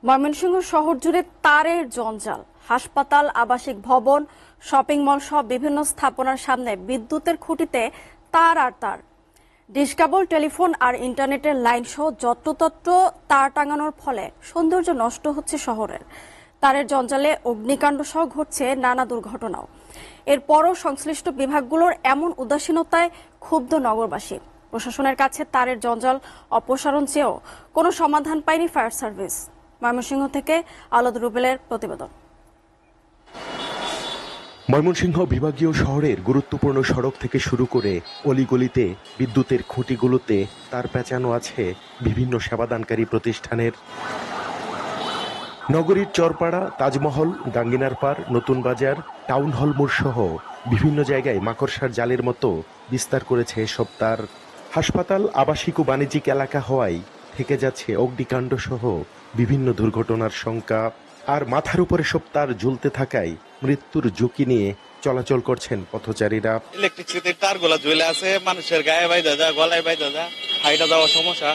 ময়মনসিংহ শহর জুড়ে তারের জঞ্জাল। হাসপাতাল, আবাসিক ভবন, শপিং মল সহ বিভিন্ন স্থাপনার সামনে বিদ্যুতের খুঁটিতে তার আর তার। ডিশ কেবল, টেলিফোন আর ইন্টারনেটের লাইন সহ যত্রতত্র তার টাঙানোর ফলে সৌন্দর্য নষ্ট হচ্ছে শহরের। তারের জঞ্জালে অগ্নিকাণ্ড সহ ঘটছে নানা দুর্ঘটনাও। এরপরও সংশ্লিষ্ট বিভাগগুলোর এমন উদাসীনতায় ক্ষুব্ধ নগরবাসী। প্রশাসনের কাছে তারের জঞ্জাল অপসারণ চেয়েও কোনো সমাধান পায়নি ফায়ার সার্ভিস। ময়মনসিংহ থেকে আলাদ রুবেলের প্রতিবেদন। ময়মনসিংহ বিভাগীয় শহরের গুরুত্বপূর্ণ সড়ক থেকে শুরু করে অলিগলিতে বিদ্যুতের খুঁটিগুলোতে তার পেঁচানো আছে বিভিন্ন সেবাদানকারী প্রতিষ্ঠানের। নগরীর চরপাড়া, তাজমহল, গাঙ্গিনার পাড়, নতুন বাজার, টাউন হল মোড় সহ বিভিন্ন জায়গায় মাকড়সার জালের মতো বিস্তার করেছে এসব তার। হাসপাতাল, আবাসিক ও বাণিজ্যিক এলাকা হওয়ায় থেকে যাচ্ছে অগ্নিকাণ্ড সহ বিভিন্ন দুর্ঘটনার শঙ্কা। আর মাথার উপরে সব তার ঝুলতে থাকায় মৃত্যুর ঝুঁকি নিয়ে চলাচল করছেন পথচারীরা। ইলেকট্রিসিটির তারগুলো ঝুলে আছে, মানুষের গায়ে বাইধা যায়, গলায় বাইধা যায়, হাইটা যাওয়ার সমস্যা।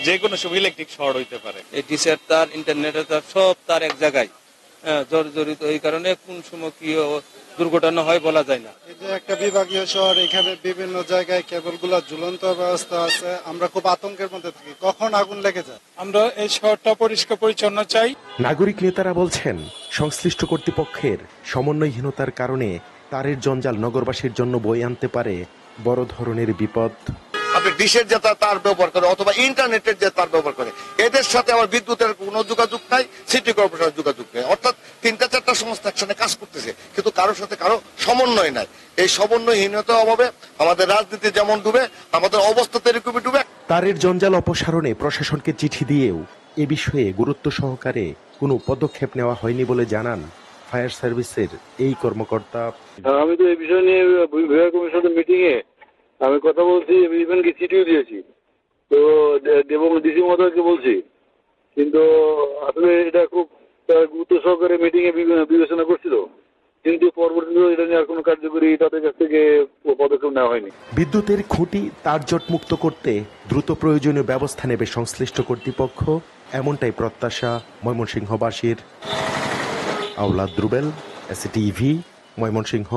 যে কোনো সময় ইলেকট্রিক শর্ট হইতে পারে। এই ডিশের তার, ইন্টারনেটের তার, সব তার এক জায়গায় জড়িত। এই কারণে কোন সময় কি দুর্ঘটনা হয় বলা যায় না। এই যে একটা বিভাগীয় শহর, এখানে বিভিন্ন জায়গায় কেবলগুলো ঝুলন্ত ব্যবস্থা আছে। আমরা খুব আতঙ্কের মধ্যে থাকি, কখন আগুন লেগে যায়। আমরা এই শহরটা পরিষ্কার পরিচ্ছন্ন চাই। নাগরিক নেতারা বলছেন, সংশ্লিষ্ট কর্তৃপক্ষের সমন্বয়হীনতার কারণে তারের জঞ্জাল নগরবাসীর জন্য বয়ে আনতে পারে বড় ধরনের বিপদ। আপনি ডিশের যে তার ব্যবহার করে অথবা ইন্টারনেটের যে তার ব্যবহার করে, এদের সাথে আবার বিদ্যুতের কোনো যোগাযোগ নাই, সিটি কর্পোরেশনের যোগাযোগ নেই। অর্থাৎ 3-4টা সংস্থা একসাথে কাজ করতেছে, কিন্তু কারোর সাথে কারো সমন্বয় নাই। এই সমন্বয়হীনতার অভাবে আমাদের রাজনীতি যেমন ডুবে, আমাদের অবস্থা এরকমই ডুবে। তারের জঞ্জাল অপসারণে প্রশাসনকে চিঠি দিয়েও এ বিষয়ে গুরুত্ব সহকারে কোনো পদক্ষেপ নেওয়া হয়নি বলে জানান ফায়ার সার্ভিসের এই কর্মকর্তা। আমি তো এই বিষয় নিয়ে বিভাগ কমিশনের মিটিং এ আমি কথা বলছি, ইভেন কি চিঠিও দিয়েছি তো, এবং ডিসি মহোদয়কে বলছি, কিন্তু আসলে এটা খুব গুরুত্ব সহকারে মিটিং এ বিবেচনা করছিল, কিন্তু পরবর্তীতে এটা নিয়ে আর কোনো কার্যকরী তাদের কাছ থেকে পদক্ষেপ নেওয়া হয়নি। বিদ্যুতের খুঁটি তারজট মুক্ত করতে দ্রুত প্রয়োজনীয় ব্যবস্থা নেবে সংশ্লিষ্ট কর্তৃপক্ষ, এমনটাই প্রত্যাশা ময়মনসিংহবাসীর। আওলাদ রুবেল, এসটিভি, ময়মনসিংহ।